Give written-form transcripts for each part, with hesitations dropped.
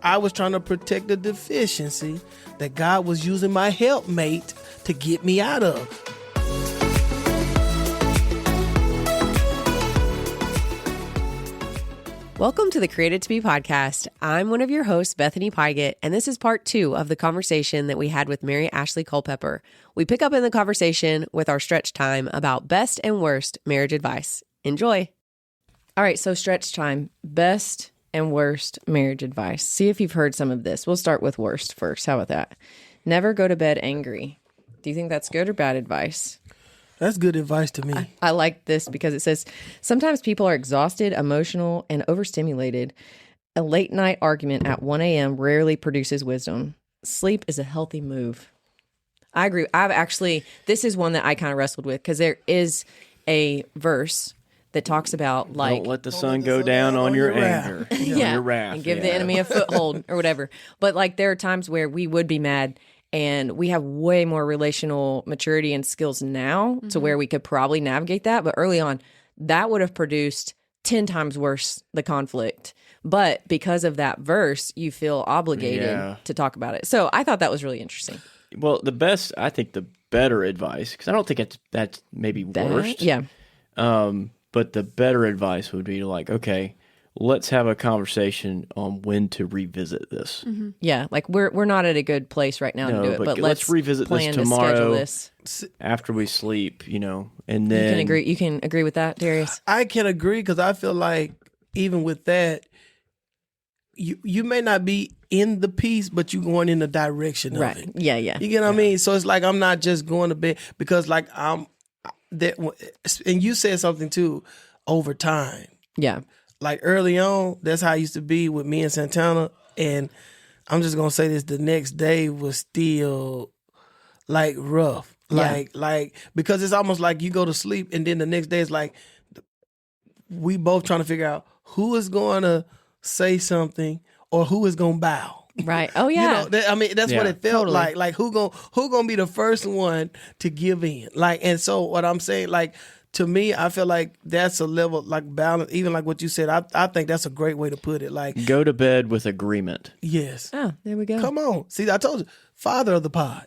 I was trying to protect the deficiency that God was using my helpmate to get me out of. Welcome to the Created to Be podcast. I'm one of your hosts, Bethany, and this is part 2 of the conversation that we had with Mary Ashley Culpepper. We pick up in the conversation with our stretch time about best and worst marriage advice. Enjoy. All right, so stretch time, best and worst marriage advice. See if you've heard some of this. We'll start with worst first. How about that? Never go to bed angry. Do you think that's good or bad advice? That's good advice to me. I like this because it says, sometimes people are exhausted, emotional, and overstimulated. A late night argument at 1 a.m. rarely produces wisdom. Sleep is a healthy move. I agree. This is one that I kind of wrestled with because there is a verse that talks about like, don't let the sun go down on your anger, on your wrath. And give the enemy a foothold or whatever. But like there are times where we would be mad. And we have way more relational maturity and skills now to where we could probably navigate that. But early on, that would have produced 10 times worse the conflict. But because of that verse, you feel obligated to talk about it. So I thought that was really interesting. Well, the better advice, because I don't think that's maybe worst. Yeah. But the better advice would be like, okay, let's have a conversation on when to revisit this. Mm-hmm. Yeah, like we're not at a good place right now to do it, but let's revisit plan this tomorrow to schedule this. After we sleep, and then You can agree with that, Darius? I can agree because I feel like even with that, you may not be in the piece, but you're going in the direction of it. Yeah. You get what I mean? So it's like I'm not just going to bed because like I'm that, and you said something too over time. Yeah. Like early on, that's how I used to be with me and Santana. And I'm just going to say this, the next day was still like rough. Like, because it's almost like you go to sleep and then the next day it's like, we both trying to figure out who is going to say something or who is going to bow. Right. Oh yeah. That's what it felt like. Like who gonna be the first one to give in? Like, and so what I'm saying, like, to me, I feel like that's a level like balance. Even like what you said, I think that's a great way to put it. Like, go to bed with agreement. Yes. Oh, there we go. Come on. See, I told you, father of the pod.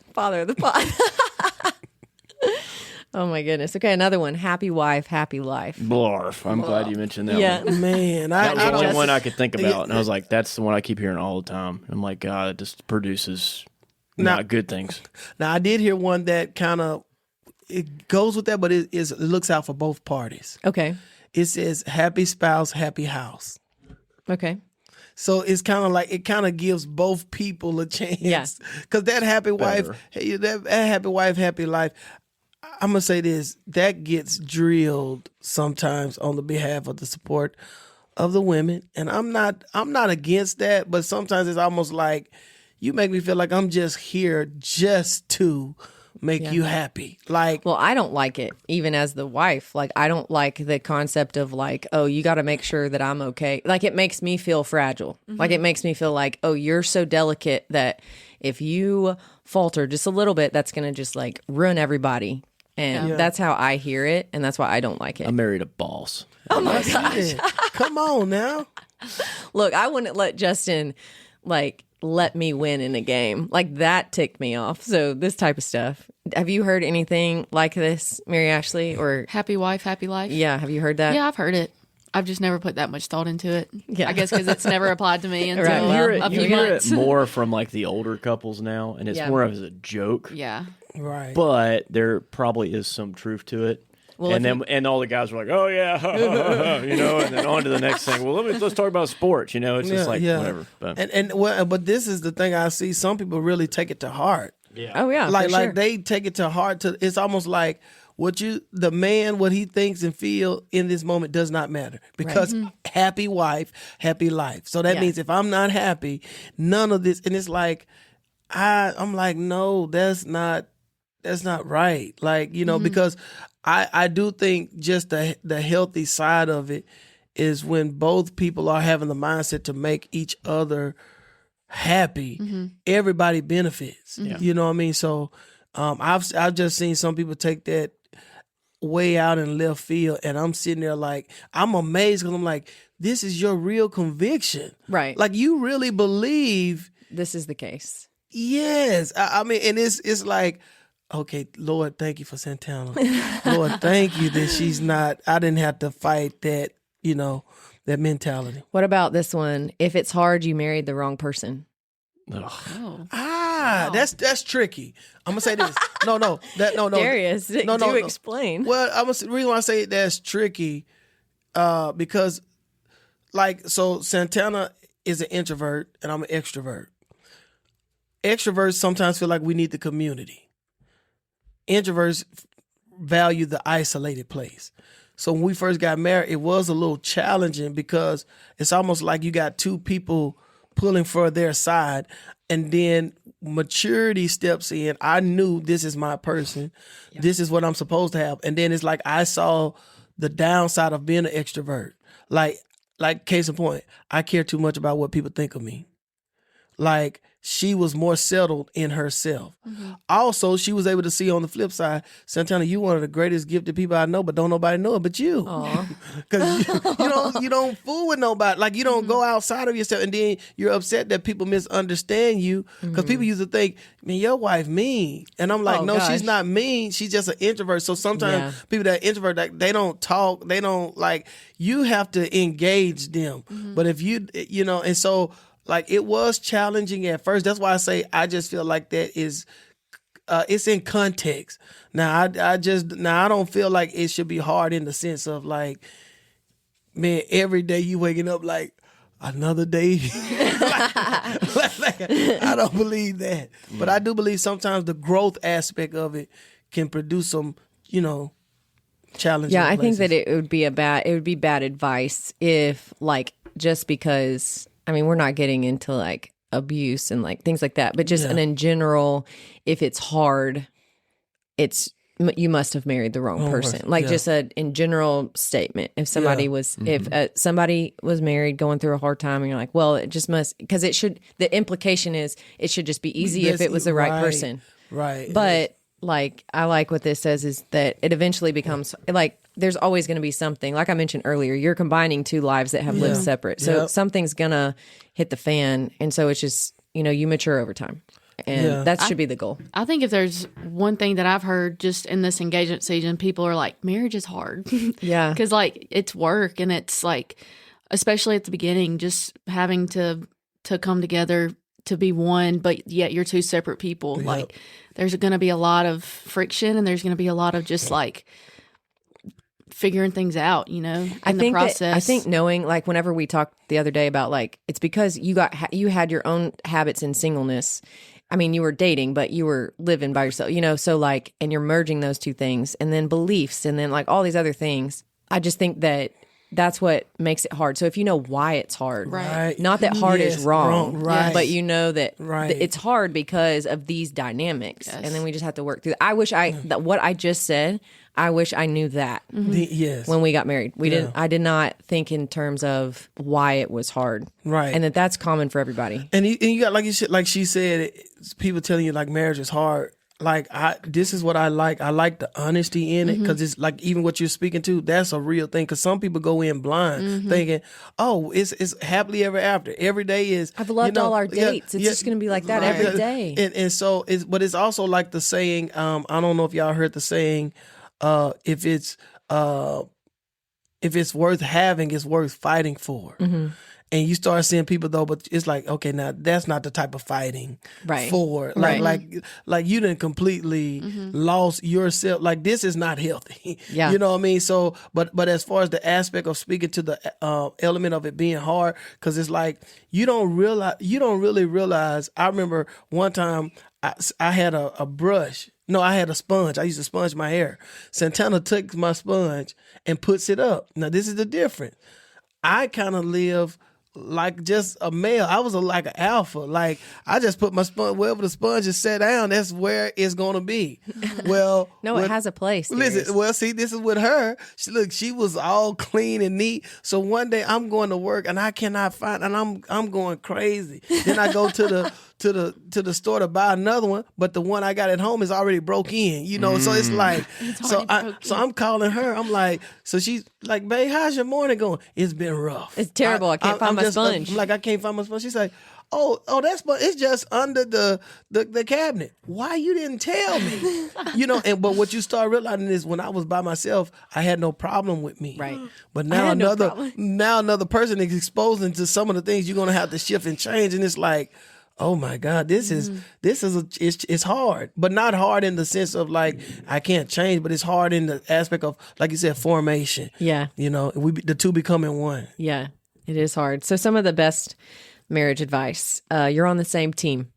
Oh my goodness. Okay, another one. Happy wife, happy life. Blarf. I'm glad you mentioned that one. Man, that was the only one I could think about. And I was like, that's the one I keep hearing all the time. I'm like, God, it just produces not good things. Now, I did hear one that kind of, it goes with that, but it looks out for both parties. Okay. It says, happy spouse, happy house. Okay. So it's kind of like, it kind of gives both people a chance. Yeah. Because that happy wife, that happy wife, happy life, I'm going to say this, that gets drilled sometimes on the behalf of the support of the women. And I'm not against that, but sometimes it's almost like, you make me feel like I'm just here just to make you happy. Like, well, I don't like it even as the wife. Like, I don't like the concept of like, oh, you got to make sure that I'm okay. Like, it makes me feel fragile. Like, it makes me feel like, oh, you're so delicate that if you falter just a little bit, that's going to just like ruin everybody. And that's how I hear it. And that's why I don't like it. I married a boss. Oh my gosh. Come on now. Look, I wouldn't let Justin like let me win in a game. Like that ticked me off. So this type of stuff. Have you heard anything like this, Mary Ashley? Or happy wife, happy life? Yeah, have you heard that? Yeah, I've heard it. I've just never put that much thought into it. Yeah. I guess because it's never applied to me until a few you hear months. it more from like the older couples now, and it's more of as a joke. Yeah. Right. But there probably is some truth to it. Well, and all the guys were like, "Oh yeah," and then on to the next thing. Well, let's talk about sports. It's just like whatever. But but this is the thing I see. Some people really take it to heart. Yeah. Oh yeah. Like they take it to heart. It's almost like what he thinks and feel in this moment does not matter because happy wife, happy life. So that means if I'm not happy, none of this. And it's like I'm like, no, that's not right. Like because. I do think just the healthy side of it is when both people are having the mindset to make each other happy, everybody benefits. You know what I mean? So I've just seen some people take that way out in left field, and I'm sitting there like, I'm amazed because I'm like, this is your real conviction. Right. Like you really believe this is the case. Yes. I mean, and it's like, okay, Lord, thank you for Santana. Lord, thank you that she's not, I didn't have to fight that, that mentality. What about this one? If it's hard, you married the wrong person. Oh. Wow. That's tricky. I'm gonna say this. No. Darius, do explain. Well, the reason why I say that's tricky, because, so Santana is an introvert and I'm an extrovert. Extroverts sometimes feel like we need the community. Introverts value the isolated place. So when we first got married, it was a little challenging because it's almost like you got two people pulling for their side, and then maturity steps in. I knew this is my person. Yeah. This is what I'm supposed to have. And then it's like I saw the downside of being an extrovert. Like case in point, I care too much about what people think of me. Like she was more settled in herself. Mm-hmm. Also, she was able to see on the flip side, Santana, you one of the greatest gifted people I know, but don't nobody know it but you. Because you don't fool with nobody. Like you don't go outside of yourself, and then you're upset that people misunderstand you. Because people used to think, man, your wife mean. And I'm like, no, she's not mean. She's just an introvert. So sometimes people that are introvert, like, they don't talk. They don't you have to engage them. Mm-hmm. But if and so, it was challenging at first. That's why I say I just feel like that is, it's in context. Now I don't feel like it should be hard in the sense of man, every day you waking up another day. I don't believe that, but I do believe sometimes the growth aspect of it can produce some, challenging. Yeah, I places. think that it would be bad advice if just because. I mean, we're not getting into abuse and things like that, but just in general, if it's hard, you must have married the wrong person. Just in general statement. If somebody was somebody was married going through a hard time, and you're like, well, it just must, because it should. The implication is it should just be easy if it was the right person, right? But I like what this says is that it eventually becomes there's always going to be something. Like I mentioned earlier, you're combining two lives that have lived separate. So something's going to hit the fan. And so it's just, you mature over time. And that should be the goal. I think if there's one thing that I've heard just in this engagement season, people are like, marriage is hard. Yeah. Because it's work, and it's especially at the beginning, just having to come together to be one, but yet you're two separate people. Yep. There's going to be a lot of friction, and there's going to be a lot of just figuring things out, in the process. I think knowing, whenever we talked the other day about it's because you had your own habits in singleness. I mean, you were dating, but you were living by yourself, so and you're merging those two things, and then beliefs, and then all these other things. I just think that that's what makes it hard. So if you know why it's hard, right. Not that hard is wrong, right. But that it's hard because of these dynamics, and then we just have to work through. I wish that what I just said, I wish I knew that when we got married. I did not think in terms of why it was hard, right? And that's common for everybody. And you got like she said, people telling you marriage is hard. This is what I like. I like the honesty in it, because it's even what you're speaking to, that's a real thing. Because some people go in blind thinking, oh, it's happily ever after. Every day is. I've loved all our dates. It's just going to be like that every day. And so, but it's also like the saying. I don't know if y'all heard the saying, if it's worth having, it's worth fighting for. Mm-hmm. And you start seeing people though, but it's okay, now that's not the type of fighting for. Like you done completely lost yourself. This is not healthy. Yeah. You know what I mean? So, but as far as the aspect of speaking to the element of it being hard, because it's you don't really realize. I remember one time I had a brush. No, I had a sponge. I used to sponge my hair. Santana took my sponge and puts it up. Now this is the difference. I kind of live just a male. I was an alpha. I just put my sponge wherever the sponge is set down. That's where it's gonna be. Well, no, it has a place. Listen, well, see, this is with her. She was all clean and neat. So one day I'm going to work and I cannot find, and I'm going crazy. Then I go to to the store to buy another one, but the one I got at home is already broke in, so it's like, I'm calling her. I'm like, so she's like, babe, how's your morning going? It's been rough. It's terrible. I can't find my sponge. I'm like, I can't find my sponge. She's like, oh, that's, but it's just under the cabinet. Why you didn't tell me? But what you start realizing is when I was by myself, I had no problem with me. Right. But now another person is exposing to some of the things you're gonna have to shift and change, and it's like, oh my God, this is it's hard, but not hard in the sense of like I can't change, but it's hard in the aspect of, like you said, formation. Yeah. The two becoming one. Yeah, it is hard. So some of the best marriage advice. You're on the same team.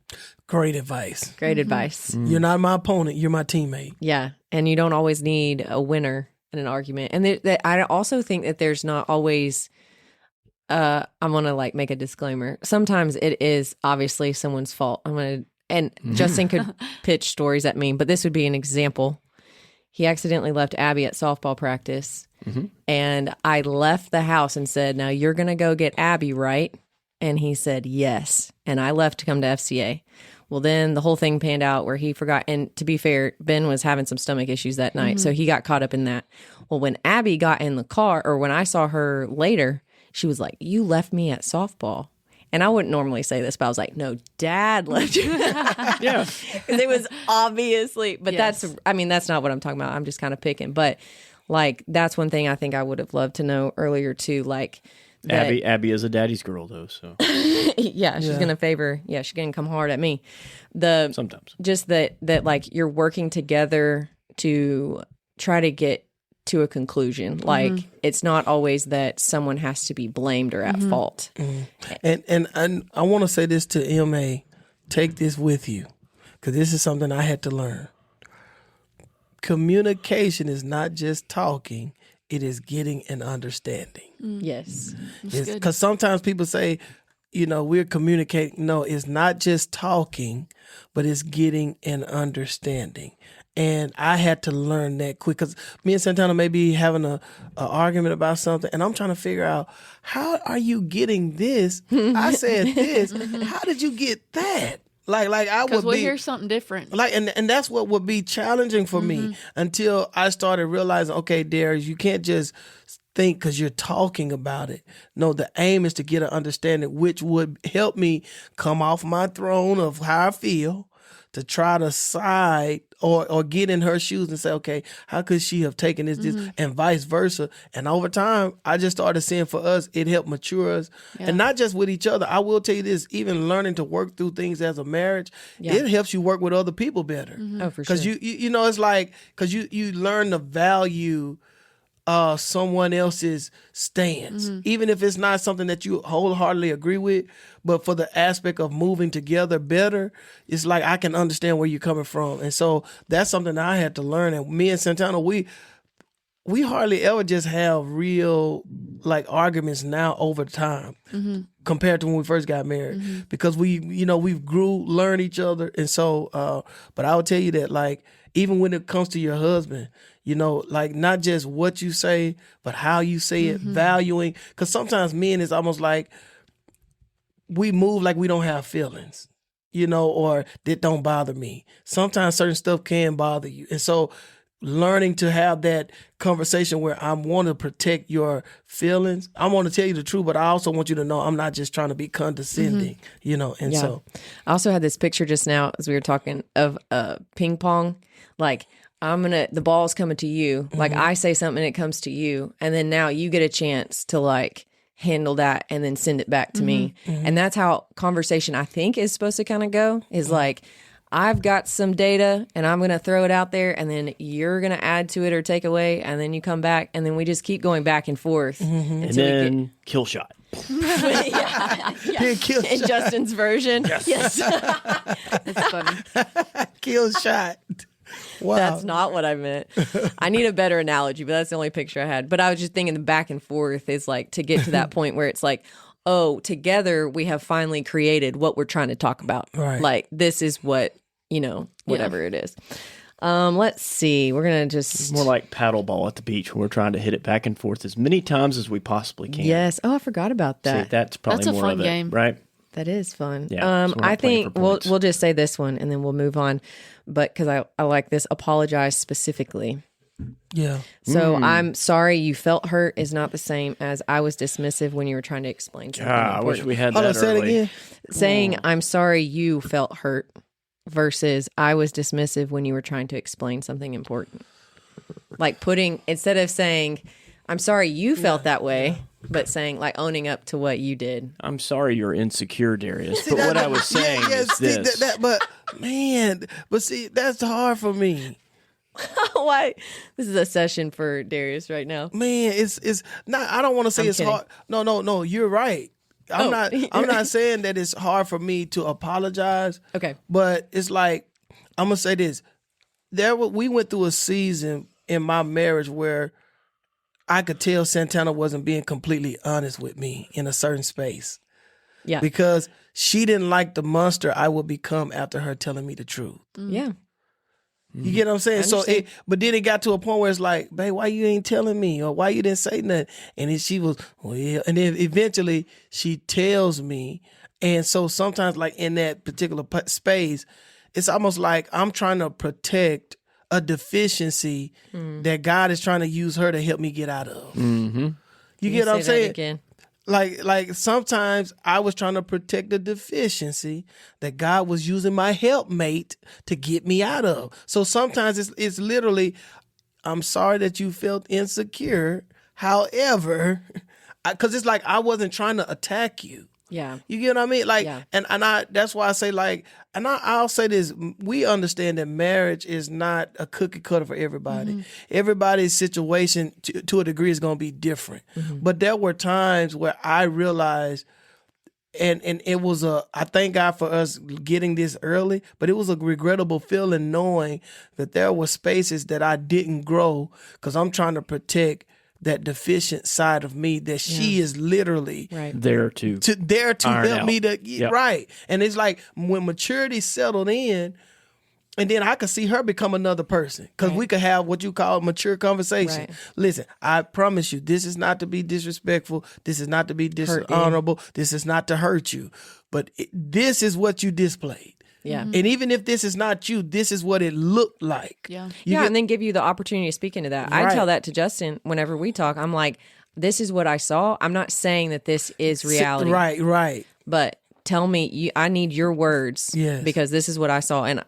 Great advice. Great advice. You're not my opponent. You're my teammate. Yeah, and you don't always need a winner in an argument. And I also think that there's not always. I'm gonna make a disclaimer. Sometimes it is obviously someone's fault. Justin could pitch stories at me, but this would be an example. He accidentally left Abby at softball practice, and I left the house and said, "Now you're gonna go get Abby, right?" And he said, yes. And I left to come to FCA. Well, then the whole thing panned out where he forgot. And to be fair, Ben was having some stomach issues that night. So he got caught up in that. Well, when Abby got in the car, or when I saw her later, she was like, you left me at softball. And I wouldn't normally say this, but I was like, no, Dad left you. Yeah. Because it was obviously, but that's not what I'm talking about. I'm just kind of picking. But that's one thing I think I would have loved to know earlier too. Abby is a daddy's girl though, so yeah, she's gonna favor. Yeah, she's gonna come hard at me. Sometimes just that you're working together to try to get to a conclusion. It's not always that someone has to be blamed or at fault. And I want to say this to MA: take this with you, because this is something I had to learn. Communication is not just talking. It is getting an understanding. Yes. Because sometimes people say, we're communicating. No, it's not just talking, but it's getting an understanding. And I had to learn that quick, because me and Santana may be having a argument about something, and I'm trying to figure out, how are you getting this? I said this. How did you get that? I would because we hear something different. And that's what would be challenging for me until I started realizing, okay, Darius, you can't just think because you're talking about it. No, the aim is to get an understanding, which would help me come off my throne of how I feel, to try to side or get in her shoes and say, okay, how could she have taken this, and vice versa. And over time, I just started seeing for us, it helped mature us. Yeah. And not just with each other. I will tell you this, even learning to work through things as a marriage, it helps you work with other people better. Oh, for sure. Because it's like, because you learn to value someone else's stance, even if it's not something that you wholeheartedly agree with, but for the aspect of moving together better, it's like I can understand where you're coming from. And so that's something that I had to learn. And me and Santana, we hardly ever just have real arguments now over time compared to when we first got married, because we've learned each other. And so, but I would tell you that even when it comes to your husband, not just what you say, but how you say it, valuing. Because sometimes men, it's almost like we move like we don't have feelings, or that don't bother me. Sometimes certain stuff can bother you. And so learning to have that conversation where I want to protect your feelings. I want to tell you the truth, but I also want you to know I'm not just trying to be condescending, and so. I also had this picture just now as we were talking of ping pong, the ball's coming to you. I say something and it comes to you. And then now you get a chance to handle that and then send it back to me. And that's how conversation I think is supposed to kind of go, is I've got some data and I'm going to throw it out there, and then you're going to add to it or take away, and then you come back, and then we just keep going back and forth. And then kill shot. In Justin's version. Yes. That's funny. Kill shot. Wow. That's not what I meant. I need a better analogy, but that's the only picture I had. But I was just thinking the back and forth is to get to that point where it's together we have finally created what we're trying to talk about. Right. This is what, whatever it is. Let's see. We're going to just... It's more like paddle ball at the beach. We're trying to hit it back and forth as many times as we possibly can. Yes. Oh, I forgot about that. See, that's probably a more fun of it, game. right? That is fun. Yeah, so I think we'll just say this one and then we'll move on. But because I like this, apologize specifically. Yeah. So I'm sorry you felt hurt is not the same as I was dismissive when you were trying to explain something important. I wish we had that early. Say it again. Saying I'm sorry you felt hurt versus I was dismissive when you were trying to explain something important. Like instead of saying I'm sorry you felt that way, but saying like owning up to what you did. I'm sorry you're insecure, Darius. But what I was saying is this. But see, that's hard for me. Why? This is a session for Darius right now. Man, it's not. I don't want to say it's kidding. hard. No. You're right. I'm not saying that it's hard for me to apologize. Okay. But it's like I'm gonna say this. We went through a season in my marriage where I could tell Santana wasn't being completely honest with me in a certain space. Yeah. Because she didn't like the monster I would become after her telling me the truth. Yeah. You get what I'm saying? But then it got to a point where it's like, babe, why you ain't telling me? Or why you didn't say nothing? And then she was, well, and then eventually she tells me. And so sometimes like in that particular space, it's almost like I'm trying to protect a deficiency that God is trying to use her to help me get out of. Mm-hmm. You get what I'm saying? Again? Like sometimes I was trying to protect the deficiency that God was using my helpmate to get me out of. So sometimes it's literally, I'm sorry that you felt insecure. However, because it's like I wasn't trying to attack you. Yeah. You get what I mean? Like, yeah. and that's why I say like, and I'll say this, we understand that marriage is not a cookie cutter for everybody. Mm-hmm. Everybody's situation to a degree is going to be different. Mm-hmm. But there were times where I realized, and it was I thank God for us getting this early, but it was a regrettable feeling knowing that there were spaces that I didn't grow because I'm trying to protect that deficient side of me that she is literally there to help me to right. And it's like when maturity settled in, and then I could see her become another person because we could have what you call mature conversation. Right. Listen, I promise you, this is not to be disrespectful. This is not to be dishonorable. This is not to hurt you. But this is what you displayed. Yeah. And even if this is not you, this is what it looked like. Yeah. And then give you the opportunity to speak into that. Right. I tell that to Justin whenever we talk. I'm like, this is what I saw. I'm not saying that this is reality. Right. But tell me, I need your words because this is what I saw. And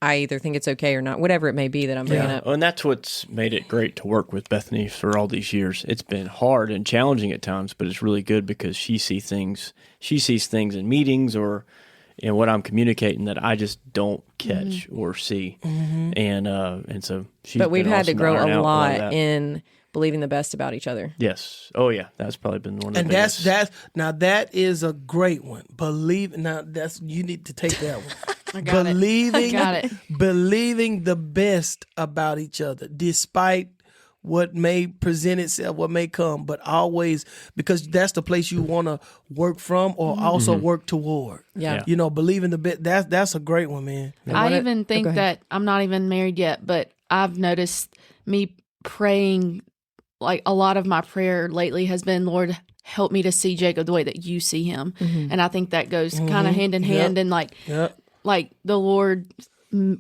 I either think it's okay or not, whatever it may be that I'm bringing up. And that's what's made it great to work with Bethany for all these years. It's been hard and challenging at times, but it's really good because she sees things in meetings or in what I'm communicating that I just don't catch or see. Mm-hmm. And so she's But we've had awesome to grow a lot in believing the best about each other. Yes. Oh yeah. That's probably been one of the biggest. And that is a great one. You need to take that one. I got it. Believing the best about each other, despite what may present itself, what may come, but always, because that's the place you want to work from or also work toward. Yeah. You know, believing the best, that's a great one, man. I even think that I'm not even married yet, but I've noticed me praying, like a lot of my prayer lately has been, Lord, help me to see Jacob the way that you see him. Mm-hmm. And I think that goes kind of hand in hand. And like the Lord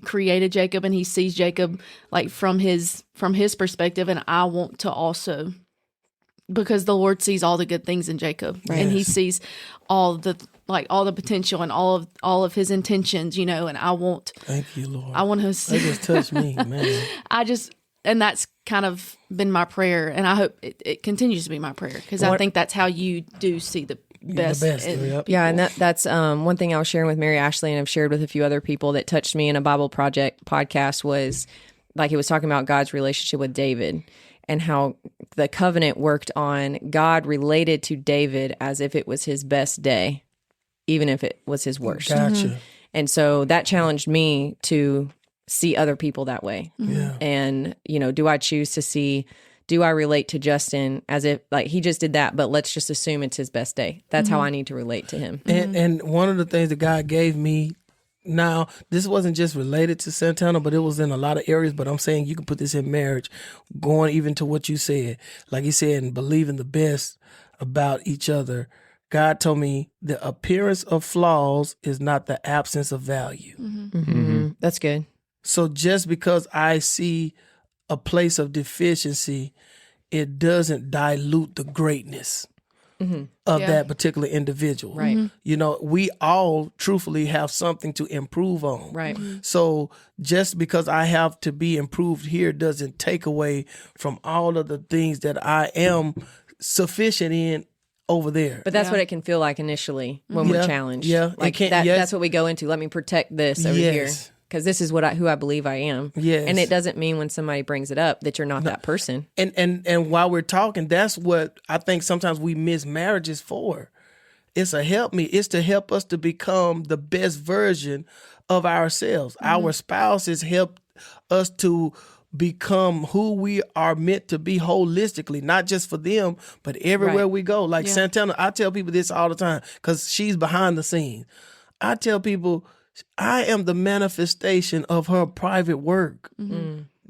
created Jacob and he sees Jacob like from his perspective, and I want to also, because the Lord sees all the good things in Jacob and he sees all the potential and all of his intentions, you know, and I want, thank you, Lord. I want to see, that just touched me, man. And that's kind of been my prayer, and I hope it continues to be my prayer, because I think that's how you do see the best. And that's one thing I was sharing with Mary Ashley, and I've shared with a few other people that touched me in a Bible Project podcast, was like, it was talking about God's relationship with David and how the covenant worked on God related to David as if it was his best day, even if it was his worst. Gotcha. Mm-hmm. And so that challenged me to see other people that way. Yeah. And, you know, do I relate to Justin as if like he just did that, but let's just assume it's his best day. That's how I need to relate to him. And one of the things that God gave me, now this wasn't just related to Santana, but it was in a lot of areas, but I'm saying you can put this in marriage, going even to what you said. Like you said, and believing the best about each other. God told me the appearance of flaws is not the absence of value. That's good. So just because I see a place of deficiency, it doesn't dilute the greatness of that particular individual. Right. You know, we all truthfully have something to improve on. Right. So just because I have to be improved here doesn't take away from all of the things that I am sufficient in over there. But that's what it can feel like initially when we're challenged. Yeah. Like that's what we go into. Let me protect this over here. Because this is who I believe I am. Yes. And it doesn't mean when somebody brings it up that you're not that person. And while we're talking, that's what I think sometimes we miss marriages for. It's a help me. It's to help us to become the best version of ourselves. Our spouses help us to become who we are meant to be holistically, not just for them, but everywhere we go. Like Santana, I tell people this all the time because she's behind the scenes. I tell people, I am the manifestation of her private work.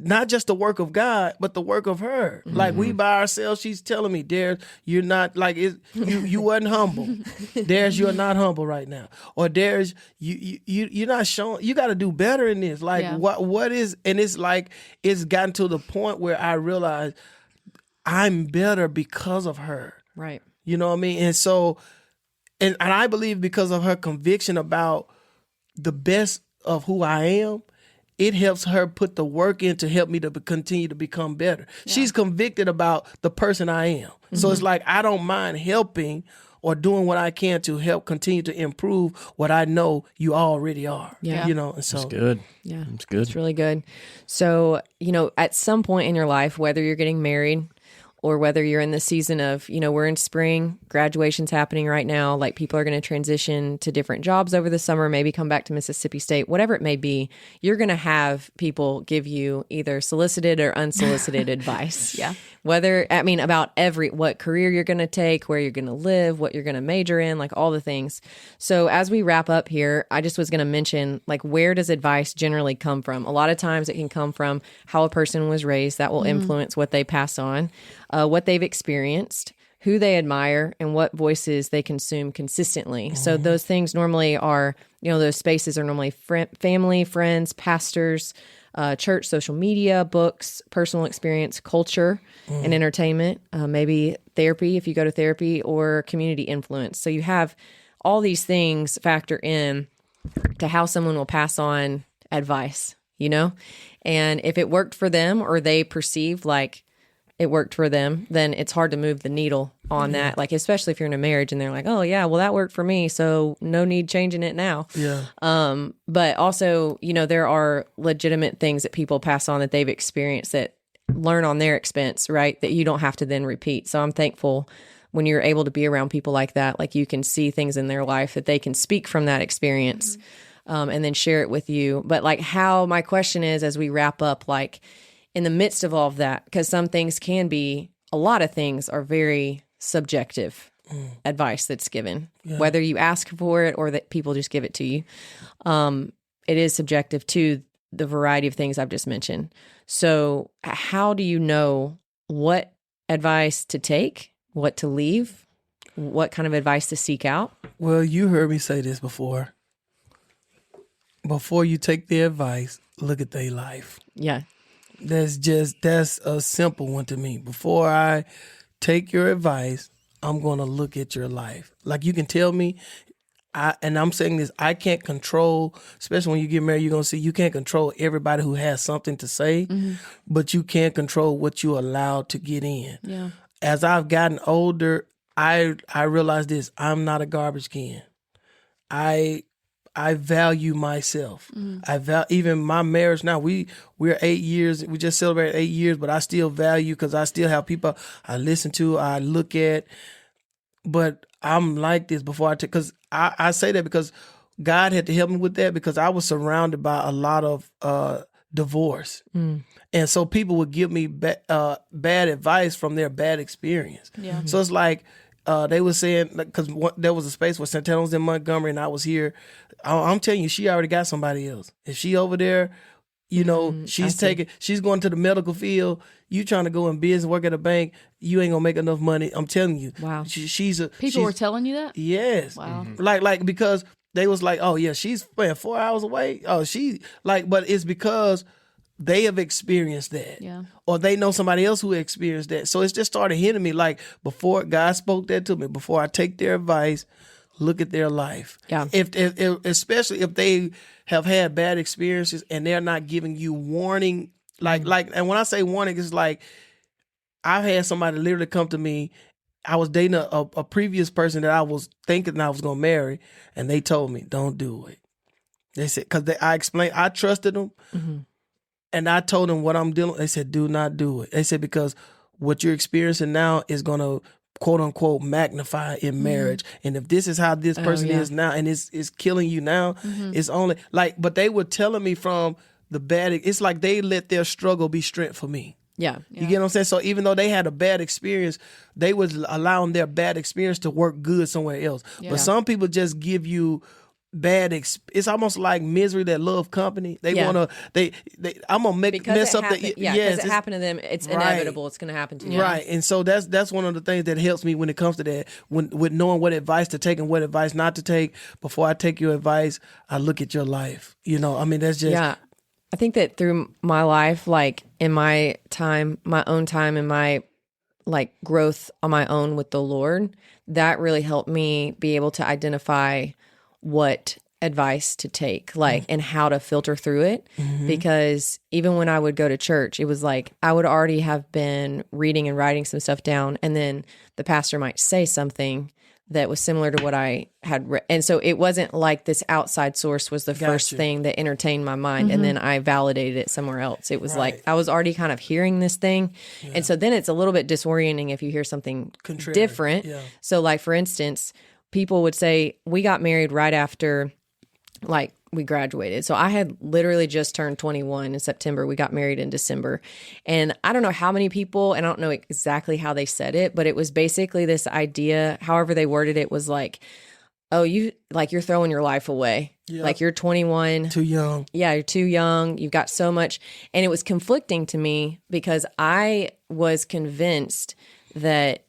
Not just the work of God, but the work of her. Like we by ourselves, she's telling me, Darius, you're not like you wasn't humble. Darius, you're not humble right now. Or Darius, you're not showing. You got to do better in this. Like what is? And it's like it's gotten to the point where I realize I'm better because of her. Right. You know what I mean? And so, and I believe because of her conviction about the best of who I am, it helps her put the work in to help me to continue to become better. Yeah. She's convicted about the person I am. So it's like I don't mind helping or doing what I can to help continue to improve what I know you already are. Yeah. You know, and so That's good. Yeah. That's good. It's really good. So, at some point in your life, whether you're getting married or whether you're in the season of, we're in spring, graduation's happening right now, like people are going to transition to different jobs over the summer, maybe come back to Mississippi State, whatever it may be, you're going to have people give you either solicited or unsolicited advice. Yeah. About what career you're going to take, where you're going to live, what you're going to major in, like all the things. So as we wrap up here, I just was going to mention, like, where does advice generally come from? A lot of times it can come from how a person was raised. That will influence what they pass on, what they've experienced, who they admire, and what voices they consume consistently. So those things normally are, those spaces are normally family, friends, pastors, church, social media, books, personal experience, culture, and entertainment, maybe therapy if you go to therapy, or community influence. So you have all these things factor in to how someone will pass on advice, and if it worked for them or they perceive like it worked for them, then it's hard to move the needle on that. Like, especially if you're in a marriage and they're like, oh yeah, well that worked for me, so no need changing it now. Yeah. But also, there are legitimate things that people pass on that they've experienced that learn on their expense, right? That you don't have to then repeat. So I'm thankful when you're able to be around people like that, like you can see things in their life that they can speak from that experience, and then share it with you. But like my question is, as we wrap up, like, in the midst of all of that, because some things a lot of things are very subjective advice that's given, whether you ask for it or that people just give it to you. It is subjective to the variety of things I've just mentioned. So how do you know what advice to take, what to leave, what kind of advice to seek out? Well, you heard me say this before. Before you take their advice, look at their life. Yeah. That's a simple one to me. Before I take your advice, I'm going to look at your life. Like, you can tell me, and I'm saying this, I can't control, especially when you get married, you're going to see you can't control everybody who has something to say, but you can control what you allow to get in. Yeah. As I've gotten older, I realize this, I'm not a garbage can. I value myself. Even my marriage now, we're 8 years, we just celebrated 8 years, but I still value, because I still have people I listen to, I look at, but I'm like this before because I say that because God had to help me with that, because I was surrounded by a lot of divorce. And so people would give me bad advice from their bad experience. Yeah. So it's like, they were saying, because there was a space where Santana was in Montgomery and I was here. I'm telling you, she already got somebody else. If she over there, You know, she's going to the medical field. You trying to go in business, work at a bank. You ain't gonna make enough money. I'm telling you. Wow. People were telling you that? Yes. Wow. Like because they was like, oh yeah, she's 4 hours away. Oh, but it's because they have experienced that. Yeah. Or they know somebody else who experienced that. So it's just started hitting me like before God spoke that to me, before I take their advice, look at their life. Yeah. If especially if they have had bad experiences and they're not giving you warning, and when I say warning, it's like I've had somebody literally come to me. I was dating a previous person that I was thinking I was gonna marry, and they told me, "Don't do it." They said I explained, I trusted them, and I told them what I'm dealing. They said, "Do not do it." They said because what you're experiencing now is gonna, quote unquote, magnify in marriage. And if this is how this person is now and it's killing you now, it's only but they were telling me from the bad, it's like they let their struggle be strength for me. Yeah. You get what I'm saying? So even though they had a bad experience, they was allowing their bad experience to work good somewhere else. Yeah. But some people just give you it's almost like misery that love company. They want to, I'm going to mess up the, because it happened to them, it's inevitable. It's going to happen to you. Right. And so that's one of the things that helps me when it comes to that, with knowing what advice to take and what advice not to take. Before I take your advice, I look at your life. You know, I mean, that's just. Yeah. I think that through my life, like in my own time and my like growth on my own with the Lord, that really helped me be able to identify what advice to take, like, and how to filter through it. Because even when I would go to church, it was like I would already have been reading and writing some stuff down, and then the pastor might say something that was similar to what I had read. And so it wasn't like this outside source was the first thing that entertained my mind, and then I validated it somewhere else. It was like I was already kind of hearing this thing. And so then it's a little bit disorienting if you hear something different. Yeah. So like, for instance, people would say, we got married right after like we graduated. So I had literally just turned 21 in September. We got married in December. And I don't know how many people, and I don't know exactly how they said it, but it was basically this idea, however they worded it, was like, oh, you're throwing your life away. Yep. Like you're 21. Too young. Yeah, you're too young. You've got so much. And it was conflicting to me because I was convinced that,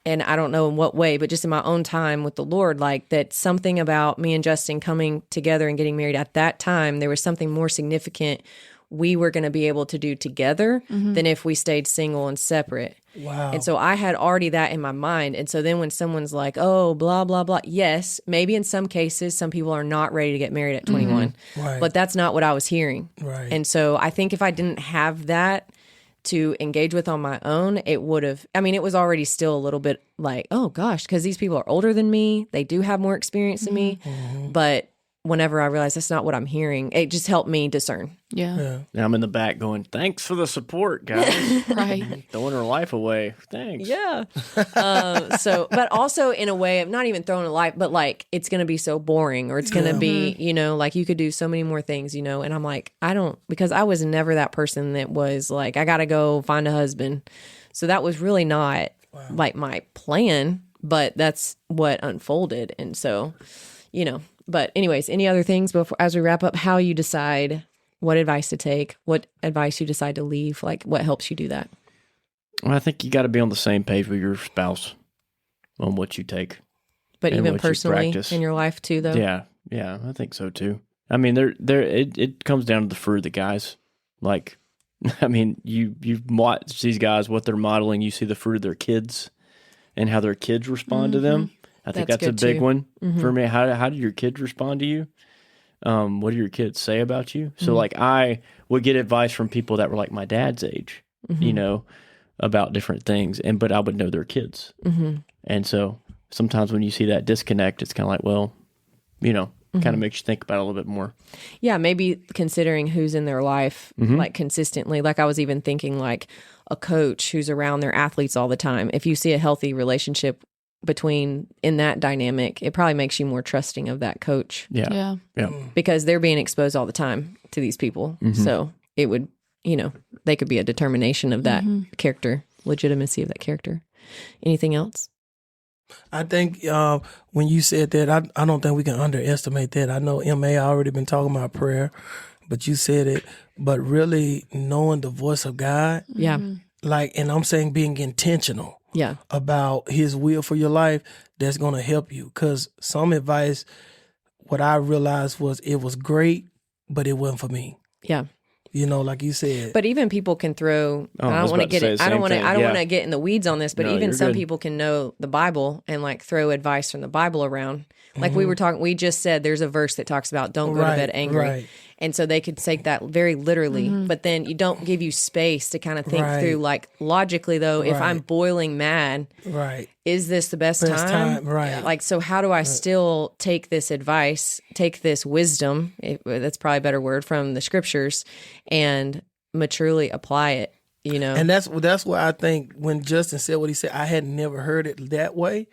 and I don't know in what way, but just in my own time with the Lord, like that something about me and Justin coming together and getting married at that time, there was something more significant we were going to be able to do together than if we stayed single and separate. Wow. And so I had already that in my mind. And so then when someone's like, oh, blah, blah, blah. Yes, maybe in some cases, some people are not ready to get married at 21. Right. But that's not what I was hearing. Right. And so I think if I didn't have that to engage with on my own, it would have, I mean, it was already still a little bit like, oh gosh, because these people are older than me. They do have more experience than me. But whenever I realized that's not what I'm hearing, it just helped me discern. Yeah. And I'm in the back going, thanks for the support, guys. Right. Throwing her life away. Thanks. Yeah. But also in a way of not even throwing a life, but like, it's going to be so boring, or it's going to be, like you could do so many more things, and I'm like, because I was never that person that was like, I got to go find a husband. So that was really not like my plan, but that's what unfolded. And so, but anyways, any other things before, as we wrap up, how you decide what advice to take, what advice you decide to leave, like what helps you do that? Well, I think you got to be on the same page with your spouse on what you take. But even personally in your life too, though? Yeah, I think so too. I mean, it comes down to the fruit of the guys. Like, I mean, you watch these guys, what they're modeling, you see the fruit of their kids and how their kids respond to them. I think that's a big one for me. How do your kids respond to you? What do your kids say about you? So like I would get advice from people that were like my dad's age, about different things, but I would know their kids. And so sometimes when you see that disconnect, it's kind of like, well, kind of makes you think about it a little bit more. Yeah, maybe considering who's in their life, like consistently. Like I was even thinking like a coach who's around their athletes all the time. If you see a healthy relationship in that dynamic, it probably makes you more trusting of that coach. Yeah. Because they're being exposed all the time to these people. So it would, they could be a determination of that character, legitimacy of that character. Anything else? I think when you said that, I don't think we can underestimate that. I know MA already been talking about prayer, but you said it, but really knowing the voice of God. Yeah. Like, and I'm saying being intentional Yeah. about his will for your life, that's going to help you. Because some advice, what I realized was it was great, but it wasn't for me. Yeah. You know, like you said. But even people can throw. I I was don't want to about to get say it. the I don't same want to. thing. I don't Yeah. want to get in the weeds on this. But No, even you're some good. people can know the Bible and like throw advice from the Bible around. Like we were talking. We just said there's a verse that talks about don't go to bed angry, right. and so they could take that very literally. But then you don't give you space to kind of think Right. through. Like logically, though, if I'm Right. boiling mad, Right. is this the best Best time, right. Yeah. Like, so how do I still take this advice, take this wisdom, that's probably a better word, from the scriptures and maturely apply it, you know? And that's why I think when Justin said what he said, I had never heard it that way.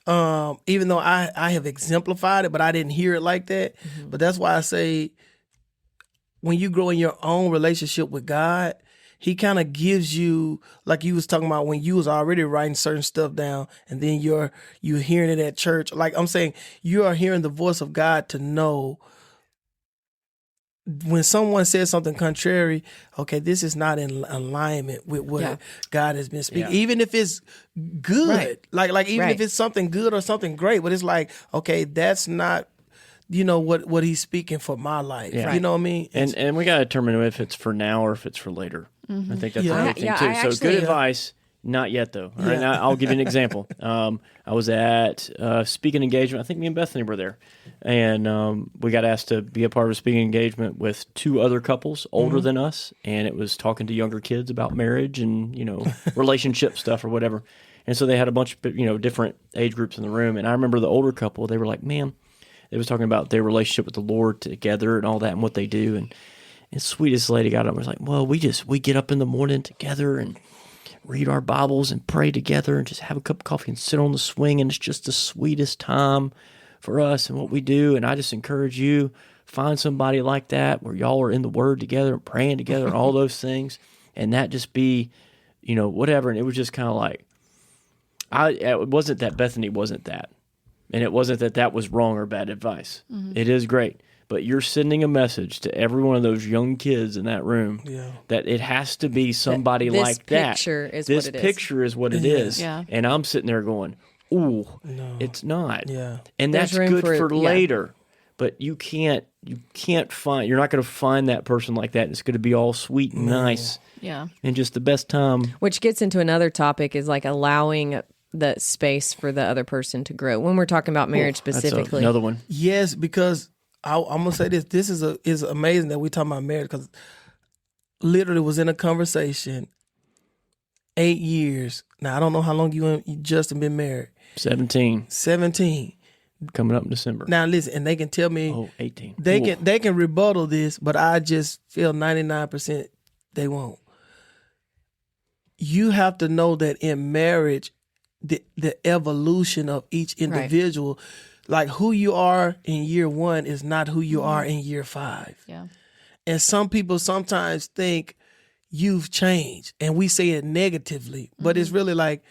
Even though I have exemplified it, but I didn't hear it like that. But that's why I say when you grow in your own relationship with God, he kind of gives you, like you was talking about when you was already writing certain stuff down and then you're hearing it at church. Like I'm saying, you are hearing the voice of God to know when someone says something contrary, okay, this is not in alignment with what God has been speaking. Yeah. Even if it's good, Right. like even Right. if it's something good or something great, but it's like, okay, that's not, you know, what he's speaking for my life. Yeah. You know what I mean? And we got to determine if it's for now or if it's for later. I think that's another thing too. I So actually- good advice, not yet though. All right, now I'll give you an example. I was at a speaking engagement. I think me and Bethany were there, and we got asked to be a part of a speaking engagement with two other couples older than us, and it was talking to younger kids about marriage and relationship stuff or whatever. And so they had a bunch of different age groups in the room, and I remember the older couple. They were like, "Man," they was talking about their relationship with the Lord together and all that and what they do. And the sweetest lady got up and was like, "Well, we get up in the morning together and read our Bibles and pray together and just have a cup of coffee and sit on the swing, and it's just the sweetest time for us and what we do. And I just encourage you, find somebody like that where y'all are in the Word together and praying together and all those things, and that just be, whatever." And it was just kind of like, it wasn't that Bethany wasn't that. And it wasn't that was wrong or bad advice. It is great. But you're sending a message to every one of those young kids in that room that it has to be somebody like that. This picture is This what it is. picture is what it is. Yeah. And I'm sitting there going, ooh, it's not. Yeah. And There's that's room good for yeah. later. But you can't find, you're not going to find that person like that. It's going to be all sweet and nice Yeah. and just the best time. Which gets into another topic, is like allowing the space for the other person to grow. When we're talking about marriage specifically. That's another one. Yes, because I'm gonna say this. This is amazing that we talking about marriage, because literally was in a conversation 8 years. Now I don't know how long you and Justin been married. 17 coming up in December. Now listen, and they can tell me 18. they can rebuttal this, but I just feel 99% they won't. You have to know that in marriage, the evolution of each individual, like who you are in year 1 is not who you are in year 5. Yeah. And some people sometimes think you've changed, and we say it negatively, but it's really like,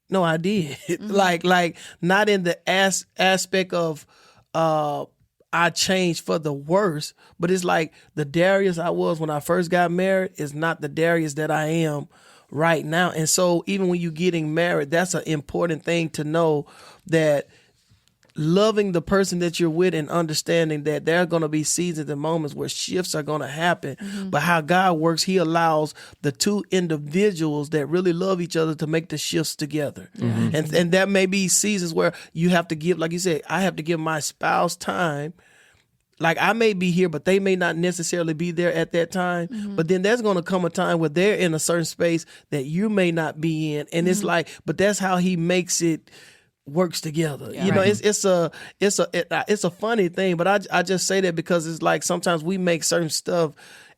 no, I did. like not in the aspect of I changed for the worse, but it's like the Darius I was when I first got married is not the Darius that I am right now. And so even when you're getting married, that's an important thing to know, that loving the person that you're with and understanding that there are going to be seasons and moments where shifts are going to happen. But how God works, he allows the two individuals that really love each other to make the shifts together. And that may be seasons where you have to give, like you said, I have to give my spouse time. Like I may be here, but they may not necessarily be there at that time. But then there's going to come a time where they're in a certain space that you may not be in. And it's like, but that's how he makes it works together. You know, it's a funny thing, but I just say that because it's like sometimes we make certain stuff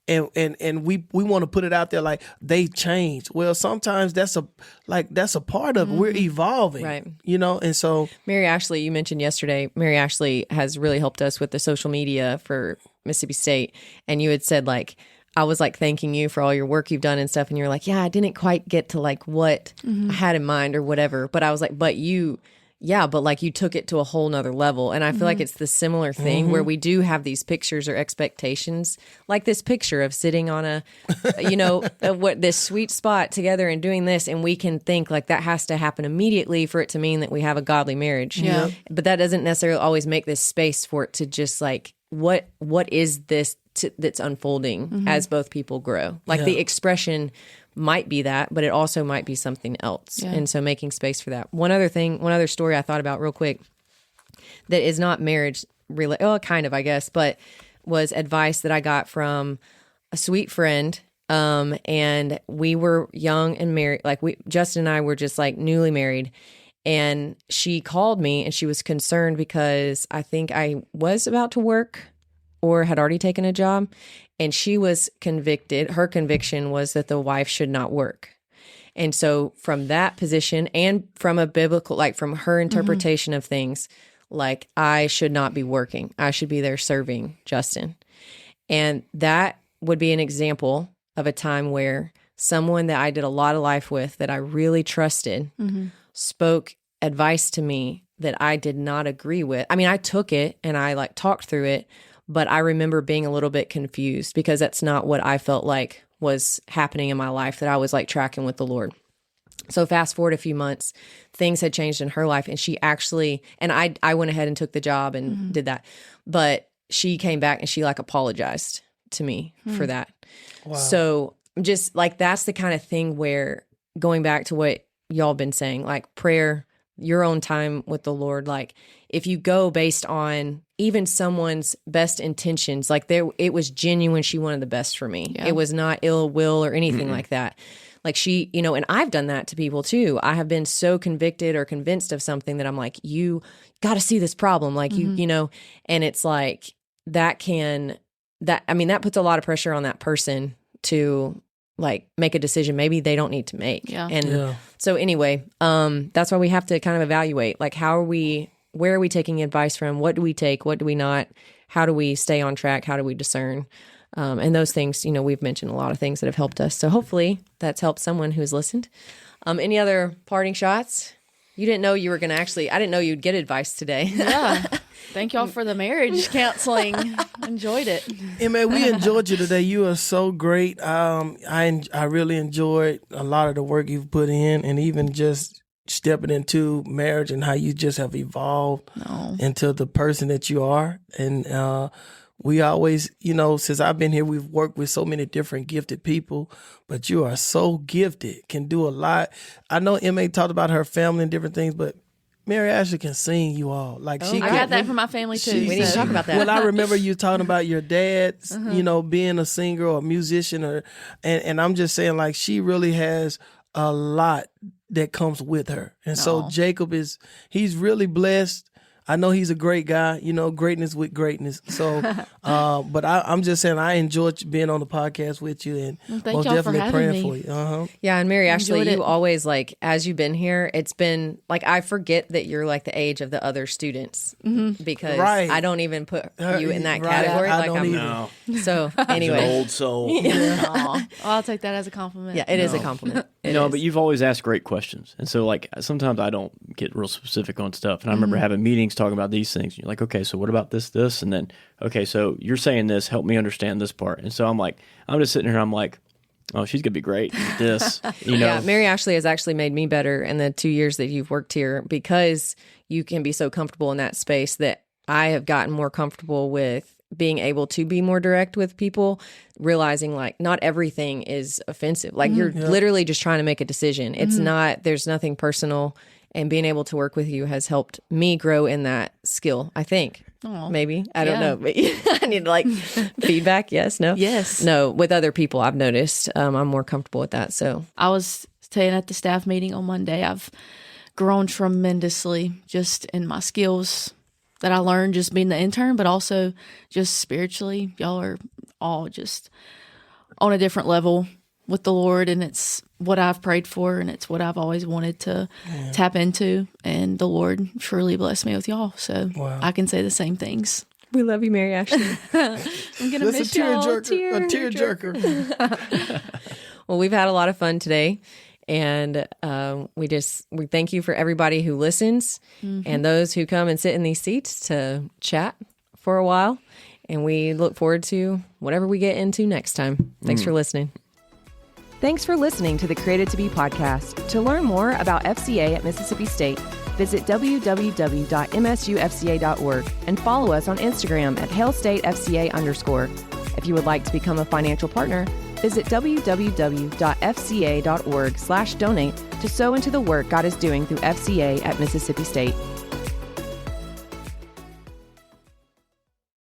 and we want to put it out there like they changed. Well, sometimes that's a part of it. We're evolving, Right. You know, and so Mary Ashley, you mentioned yesterday, Mary Ashley has really helped us with the social media for Mississippi State. And you had said like, I was like thanking you for all your work you've done and stuff. And you're like, yeah, I didn't quite get to like what I had in mind or whatever. But I was like, but you but like you took it to a whole nother level. And I feel like it's the similar thing where we do have these pictures or expectations, like this picture of sitting on a, this sweet spot together and doing this. And we can think like that has to happen immediately for it to mean that we have a godly marriage. Yeah. But that doesn't necessarily always make this space for it to just like, what is this that's unfolding as both people grow? Like the expression might be that, but it also might be something else. Yeah. And so making space for that. One other story I thought about real quick that is not marriage related, kind of, I guess, but was advice that I got from a sweet friend. And we were young and married, like Justin and I were just like newly married. And she called me and she was concerned because I think I was about to work or had already taken a job. And she was convicted. Her conviction was that the wife should not work. And so from that position and from a biblical, like from her interpretation of things, like I should not be working. I should be there serving Justin. And that would be an example of a time where someone that I did a lot of life with that I really trusted spoke advice to me that I did not agree with. I mean, I took it and I like talked through it, but I remember being a little bit confused because that's not what I felt like was happening in my life, that I was like tracking with the Lord. So fast forward a few months, things had changed in her life and she actually, and I went ahead and took the job and did that, but she came back and she like apologized to me for that. Wow. So just like, that's the kind of thing where going back to what y'all been saying, like prayer, your own time with the Lord, like if you go based on even someone's best intentions, like it was genuine. She wanted the best for me. Yeah. It was not ill will or anything like that. Like she, and I've done that to people too. I have been so convicted or convinced of something that I'm like, you got to see this problem. Like and it's like that puts a lot of pressure on that person to like make a decision maybe they don't need to make. Yeah. And so anyway, that's why we have to kind of evaluate, like where are we taking advice from? What do we take? What do we not? How do we stay on track? How do we discern? And those things, we've mentioned a lot of things that have helped us. So hopefully that's helped someone who's listened. Any other parting shots? You didn't know you were going to I didn't know you'd get advice today. Yeah. Thank y'all for the marriage counseling. Enjoyed it. Yeah, man, we enjoyed you today. You are so great. I really enjoyed a lot of the work you've put in, and even just stepping into marriage and how you just have evolved into the person that you are. And we always, since I've been here, we've worked with so many different gifted people, but you are so gifted, can do a lot. I know Emma talked about her family and different things, but Mary Ashley can sing, you all. Like I got that from my family too. We need to talk about that. Well, I remember you talking about your dad, being a singer or a musician, and I'm just saying, like, she really has a lot that comes with her. And so Jacob he's really blessed. I know he's a great guy, greatness with greatness. So, but I'm just saying I enjoyed being on the podcast with you, and most definitely praying for you. Yeah, and Mary Ashley, you always, like, as you've been here, it's been, like, I forget that you're, like, the age of the other students because I don't even put you in that category. I don't either. So, anyway. He's an old soul. I'll take that as a compliment. Yeah, it is a compliment. But you've always asked great questions. And so, like, sometimes I don't get real specific on stuff. And I remember having meetings talking about these things. You're like, okay, so what about this? And then, okay, so you're saying this, help me understand this part. And so I'm just sitting here, I'm like, oh, she's going to be great at this. Yeah, Mary Ashley has actually made me better in the 2 years that you've worked here because you can be so comfortable in that space that I have gotten more comfortable with being able to be more direct with people, realizing like not everything is offensive. Like you're literally just trying to make a decision. It's not, there's nothing personal, and being able to work with you has helped me grow in that skill, I think. Aww. Maybe. I don't know. But I need like feedback. Yes. No. Yes. No. With other people, I've noticed I'm more comfortable with that. So I was saying at the staff meeting on Monday, I've grown tremendously just in my skills that I learned just being the intern, but also just spiritually. Y'all are all just on a different level with the Lord, and it's what I've prayed for, and it's what I've always wanted to tap into, and the Lord truly blessed me with y'all, so I can say the same things. We love you, Mary Ashley. I'm going to miss y'all. A tearjerker. Well, we've had a lot of fun today, And we thank you for everybody who listens and those who come and sit in these seats to chat for a while. And we look forward to whatever we get into next time. Thanks for listening. Thanks for listening to the Created to Be podcast. To learn more about FCA at Mississippi State, visit www.msufca.org and follow us on Instagram at HailStateFCA_. If you would like to become a financial partner, visit www.fca.org/donate to sow into the work God is doing through FCA at Mississippi State.